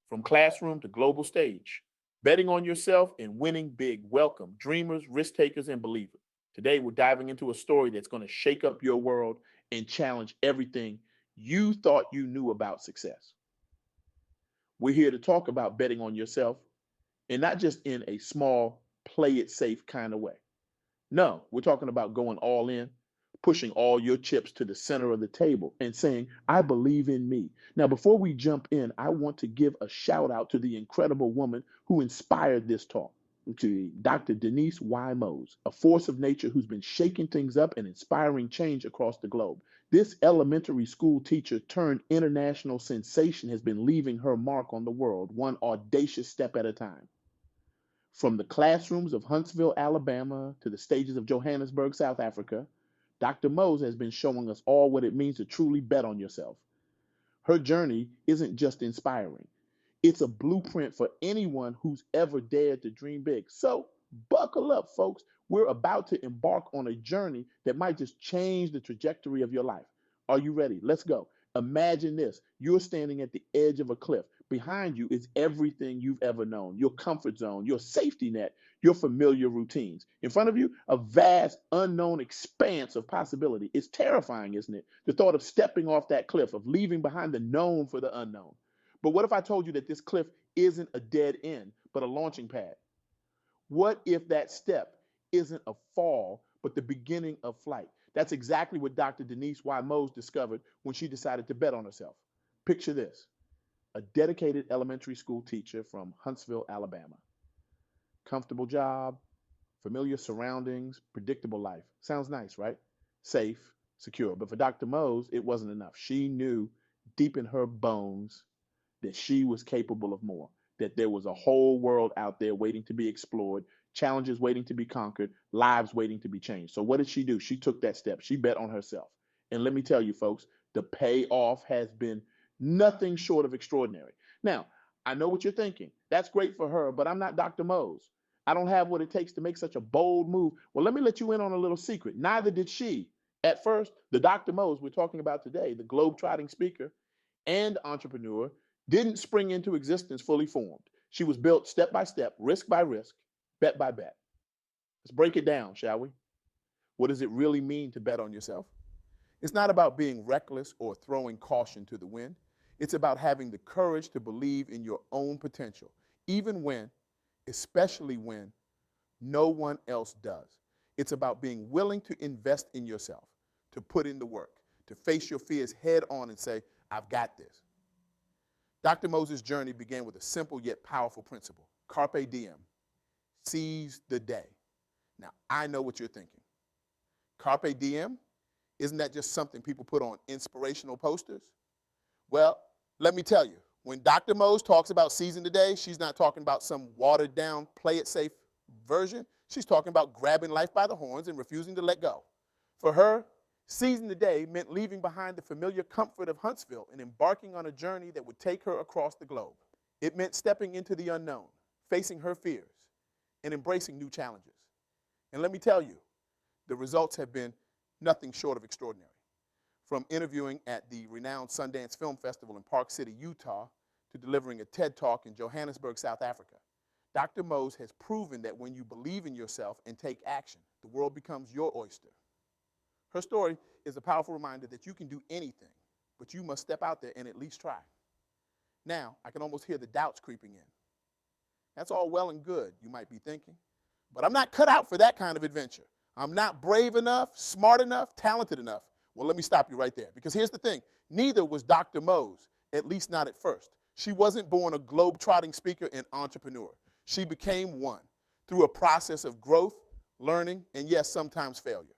From classroom to global stage, betting on yourself and winning big. Welcome, dreamers, risk takers, and believers. Today, we're diving into a story that's going to shake up your world and challenge everything you thought you knew about success. We're here to talk about betting on yourself and not just in a small, play it safe kind of way. No, we're talking about going all in, pushing all your chips to the center of the table and saying, I believe in me. Now, before we jump in, I want to give a shout out to the incredible woman who inspired this talk, to Dr. Denise Mose, a force of nature who's been shaking things up and inspiring change across the globe. This elementary school teacher turned international sensation has been leaving her mark on the world, one audacious step at a time. From the classrooms of Huntsville, Alabama, to the stages of Johannesburg, South Africa, Dr. Mose has been showing us all what it means to truly bet on yourself. Her journey isn't just inspiring, it's a blueprint for anyone who's ever dared to dream big. So, buckle up, folks. We're about to embark on a journey that might just change the trajectory of your life. Are you ready? Let's go. Imagine this. You're standing at the edge of a cliff. Behind you is everything you've ever known, your comfort zone, your safety net, your familiar routines. In front of you, a vast, unknown expanse of possibility. It's terrifying, isn't it? The thought of stepping off that cliff, of leaving behind the known for the unknown. But what if I told you that this cliff isn't a dead end, but a launching pad? What if that step isn't a fall, but the beginning of flight? That's exactly what Dr. Denise Mose discovered when she decided to bet on herself. Picture this: a dedicated elementary school teacher from Huntsville, Alabama. Comfortable job, familiar surroundings, predictable life. Sounds nice, right? Safe, secure. But for Dr. Mose, it wasn't enough. She knew deep in her bones that she was capable of more, that there was a whole world out there waiting to be explored, challenges waiting to be conquered, lives waiting to be changed. So what did she do? She took that step. She bet on herself. And let me tell you, folks, the payoff has been nothing short of extraordinary. Now, I know what you're thinking. That's great for her, but I'm not Dr. Mose. I don't have what it takes to make such a bold move. Well, let me let you in on a little secret. Neither did she. At first, the Dr. Mose we're talking about today, the globe-trotting speaker and entrepreneur, didn't spring into existence fully formed. She was built step by step, risk by risk, bet by bet. Let's break it down, shall we? What does it really mean to bet on yourself? It's not about being reckless or throwing caution to the wind. It's about having the courage to believe in your own potential, even when, especially when, no one else does. It's about being willing to invest in yourself, to put in the work, to face your fears head on and say, I've got this. Dr. Moses' journey began with a simple yet powerful principle: carpe diem, seize the day. Now, I know what you're thinking. Carpe diem, isn't that just something people put on inspirational posters? Well, let me tell you, when Dr. Mose talks about seizing the day, she's not talking about some watered down, play it safe version. She's talking about grabbing life by the horns and refusing to let go. For her, seizing the day meant leaving behind the familiar comfort of Huntsville and embarking on a journey that would take her across the globe. It meant stepping into the unknown, facing her fears, and embracing new challenges. And let me tell you, the results have been nothing short of extraordinary. From interviewing at the renowned Sundance Film Festival in Park City, Utah, to delivering a TED Talk in Johannesburg, South Africa, Dr. Mose has proven that when you believe in yourself and take action, the world becomes your oyster. Her story is a powerful reminder that you can do anything, but you must step out there and at least try. Now, I can almost hear the doubts creeping in. That's all well and good, you might be thinking, but I'm not cut out for that kind of adventure. I'm not brave enough, smart enough, talented enough. Well, let me stop you right there, because here's the thing. Neither was Dr. Mose, at least not at first. She wasn't born a globe-trotting speaker and entrepreneur. She became one through a process of growth, learning, and yes, sometimes failure.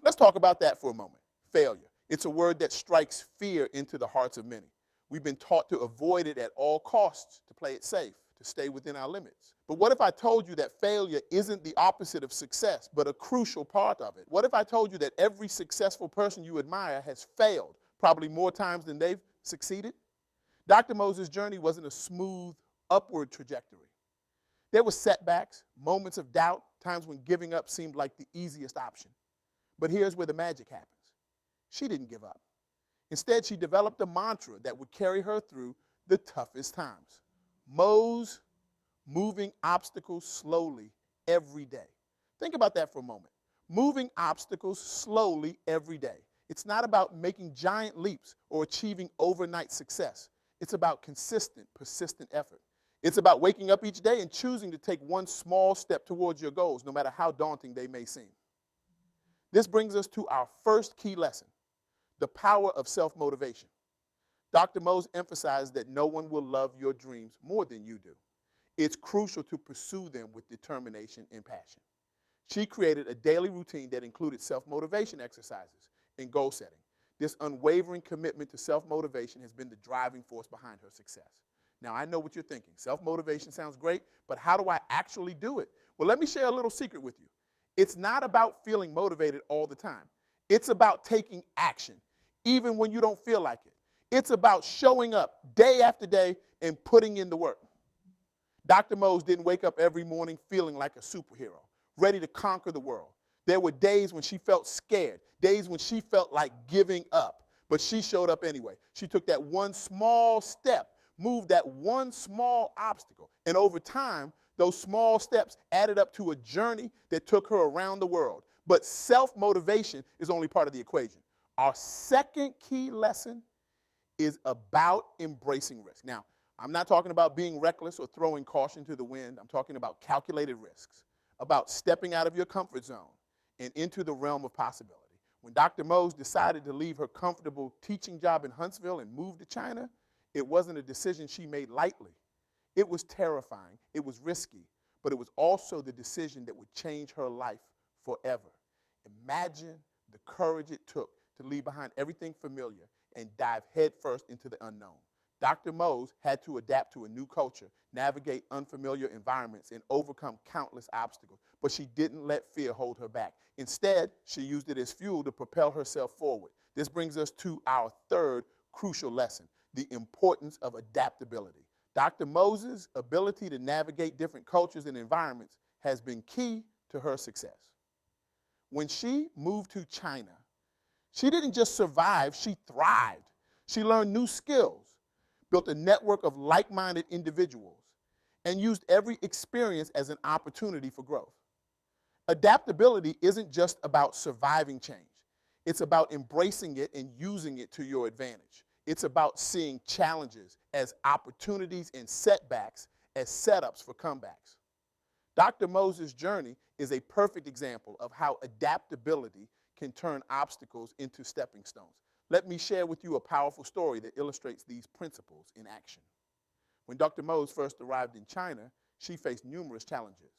Let's talk about that for a moment. Failure. It's a word that strikes fear into the hearts of many. We've been taught to avoid it at all costs, to play it safe, to stay within our limits. But what if I told you that failure isn't the opposite of success, but a crucial part of it? What if I told you that every successful person you admire has failed, probably more times than they've succeeded? Dr. Moses' journey wasn't a smooth, upward trajectory. There were setbacks, moments of doubt, times when giving up seemed like the easiest option. But here's where the magic happens. She didn't give up. Instead, she developed a mantra that would carry her through the toughest times. Mose moving obstacles slowly every day. Think about that for a moment. Moving obstacles slowly every day. It's not about making giant leaps or achieving overnight success. It's about consistent, persistent effort. It's about waking up each day and choosing to take one small step towards your goals, no matter how daunting they may seem. This brings us to our first key lesson, the power of self-motivation. Dr. Mose emphasized that no one will love your dreams more than you do. It's crucial to pursue them with determination and passion. She created a daily routine that included self-motivation exercises and goal setting. This unwavering commitment to self-motivation has been the driving force behind her success. Now, I know what you're thinking. Self-motivation sounds great, but how do I actually do it? Well, let me share a little secret with you. It's not about feeling motivated all the time. It's about taking action, even when you don't feel like it. It's about showing up day after day and putting in the work. Dr. Mose didn't wake up every morning feeling like a superhero, ready to conquer the world. There were days when she felt scared, days when she felt like giving up, but she showed up anyway. She took that one small step, moved that one small obstacle, and over time, those small steps added up to a journey that took her around the world. But self-motivation is only part of the equation. Our second key lesson is about embracing risk. Now, I'm not talking about being reckless or throwing caution to the wind. I'm talking about calculated risks, about stepping out of your comfort zone and into the realm of possibility. When Dr. Mose decided to leave her comfortable teaching job in Huntsville and move to China, it wasn't a decision she made lightly. It was terrifying, it was risky, but it was also the decision that would change her life forever. Imagine the courage it took to leave behind everything familiar and dive headfirst into the unknown. Dr. Mose had to adapt to a new culture, navigate unfamiliar environments, and overcome countless obstacles. But she didn't let fear hold her back. Instead, she used it as fuel to propel herself forward. This brings us to our third crucial lesson, the importance of adaptability. Dr. Mose's ability to navigate different cultures and environments has been key to her success. When she moved to China, she didn't just survive, she thrived. She learned new skills, built a network of like-minded individuals, and used every experience as an opportunity for growth. Adaptability isn't just about surviving change. It's about embracing it and using it to your advantage. It's about seeing challenges as opportunities and setbacks as setups for comebacks. Dr. Mose's journey is a perfect example of how adaptability can turn obstacles into stepping stones. Let me share with you a powerful story that illustrates these principles in action. When Dr. Mose first arrived in China, she faced numerous challenges.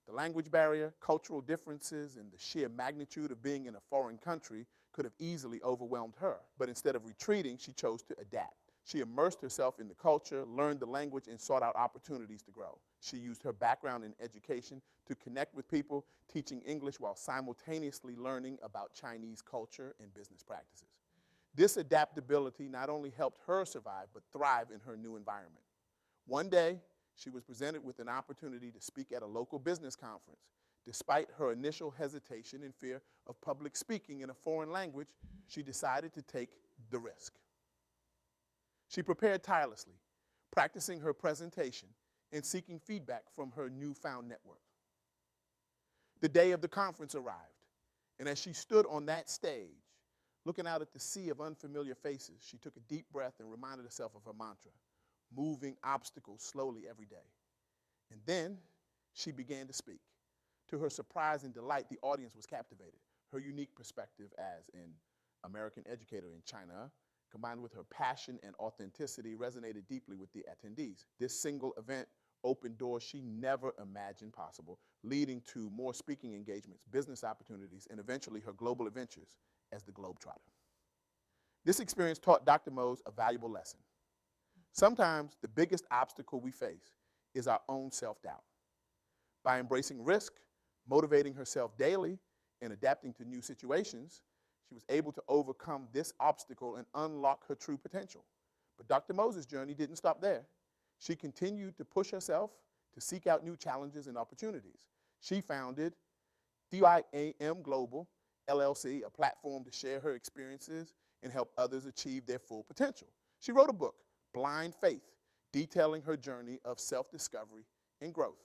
The language barrier, cultural differences, and the sheer magnitude of being in a foreign country could have easily overwhelmed her. But instead of retreating, she chose to adapt. She immersed herself in the culture, learned the language, and sought out opportunities to grow. She used her background in education to connect with people, teaching English while simultaneously learning about Chinese culture and business practices. This adaptability not only helped her survive, but thrive in her new environment. One day, she was presented with an opportunity to speak at a local business conference. Despite her initial hesitation and fear of public speaking in a foreign language, she decided to take the risk. She prepared tirelessly, practicing her presentation and seeking feedback from her newfound network. The day of the conference arrived, and as she stood on that stage, looking out at the sea of unfamiliar faces, she took a deep breath and reminded herself of her mantra, moving obstacles slowly every day. And then she began to speak. To her surprise and delight, the audience was captivated. Her unique perspective as an American educator in China, combined with her passion and authenticity, resonated deeply with the attendees. This single event opened doors she never imagined possible, leading to more speaking engagements, business opportunities, and eventually her global adventures as the Globetrotter. This experience taught Dr. Mose a valuable lesson. Sometimes the biggest obstacle we face is our own self-doubt. By embracing risk, motivating herself daily, and adapting to new situations, she was able to overcome this obstacle and unlock her true potential. But Dr. Mose's journey didn't stop there. She continued to push herself to seek out new challenges and opportunities. She founded DIAM Global, LLC, a platform to share her experiences and help others achieve their full potential. She wrote a book, Blind Faith, detailing her journey of self-discovery and growth.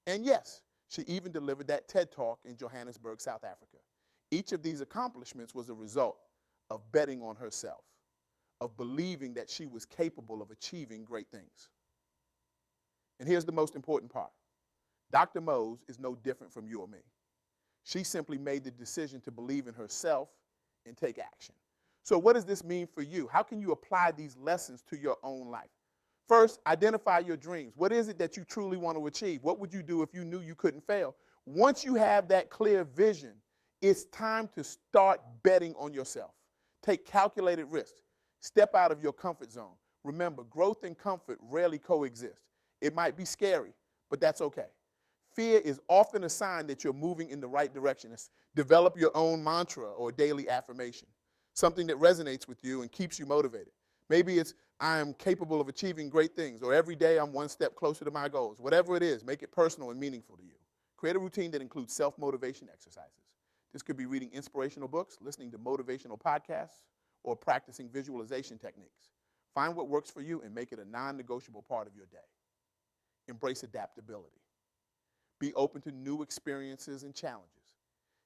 And yes, she even delivered that TED Talk in Johannesburg, South Africa. Each of these accomplishments was a result of betting on herself, of believing that she was capable of achieving great things. And here's the most important part. Dr. Mose is no different from you or me. She simply made the decision to believe in herself and take action. So what does this mean for you? How can you apply these lessons to your own life? First, identify your dreams. What is it that you truly want to achieve? What would you do if you knew you couldn't fail? Once you have that clear vision, it's time to start betting on yourself. Take calculated risks. Step out of your comfort zone. Remember, growth and comfort rarely coexist. It might be scary, but that's okay. Fear is often a sign that you're moving in the right direction. Develop your own mantra or daily affirmation, something that resonates with you and keeps you motivated. Maybe it's, I am capable of achieving great things, or every day I'm one step closer to my goals. Whatever it is, make it personal and meaningful to you. Create a routine that includes self-motivation exercises. This could be reading inspirational books, listening to motivational podcasts, or practicing visualization techniques. Find what works for you and make it a non-negotiable part of your day. Embrace adaptability. Be open to new experiences and challenges.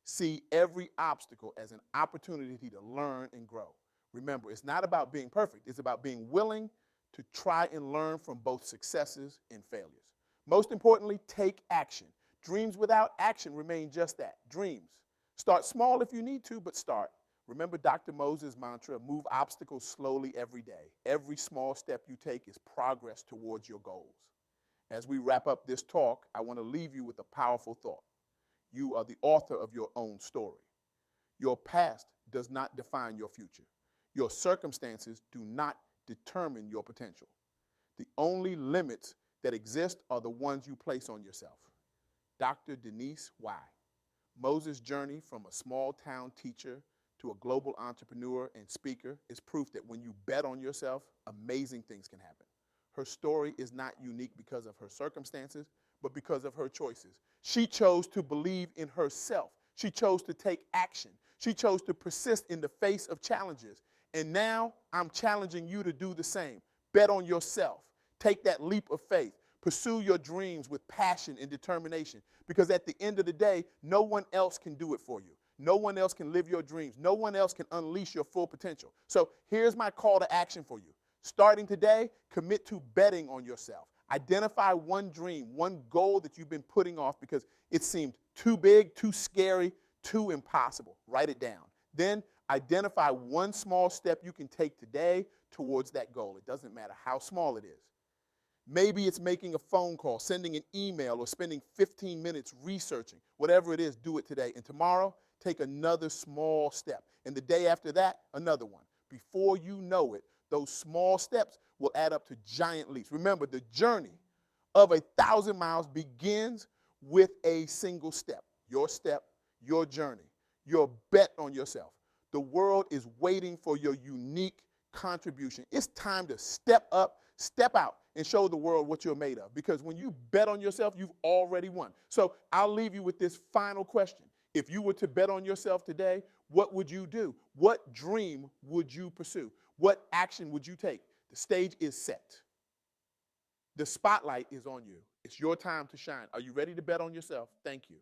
See every obstacle as an opportunity to learn and grow. Remember, it's not about being perfect. It's about being willing to try and learn from both successes and failures. Most importantly, take action. Dreams without action remain just that, dreams. Start small if you need to, but start. Remember Dr. Mose's mantra, move obstacles slowly every day. Every small step you take is progress towards your goals. As we wrap up this talk, I want to leave you with a powerful thought. You are the author of your own story. Your past does not define your future. Your circumstances do not determine your potential. The only limits that exist are the ones you place on yourself. Dr. Denise Y. Moses' journey from a small-town teacher to a global entrepreneur and speaker is proof that when you bet on yourself, amazing things can happen. Her story is not unique because of her circumstances, but because of her choices. She chose to believe in herself. She chose to take action. She chose to persist in the face of challenges. And now I'm challenging you to do the same. Bet on yourself. Take that leap of faith. Pursue your dreams with passion and determination, because at the end of the day, no one else can do it for you. No one else can live your dreams. No one else can unleash your full potential. So here's my call to action for you. Starting today, commit to betting on yourself. Identify one dream, one goal that you've been putting off because it seemed too big, too scary, too impossible. Write it down. Then identify one small step you can take today towards that goal. It doesn't matter how small it is. Maybe it's making a phone call, sending an email, or spending 15 minutes researching. Whatever it is, do it today. And tomorrow, take another small step. And the day after that, another one. Before you know it, those small steps will add up to giant leaps. Remember, the journey of 1,000 miles begins with a single step, your journey, your bet on yourself. The world is waiting for your unique contribution. It's time to step up, step out, and show the world what you're made of. Because when you bet on yourself, you've already won. So I'll leave you with this final question. If you were to bet on yourself today, what would you do? What dream would you pursue? What action would you take? The stage is set. The spotlight is on you. It's your time to shine. Are you ready to bet on yourself? Thank you.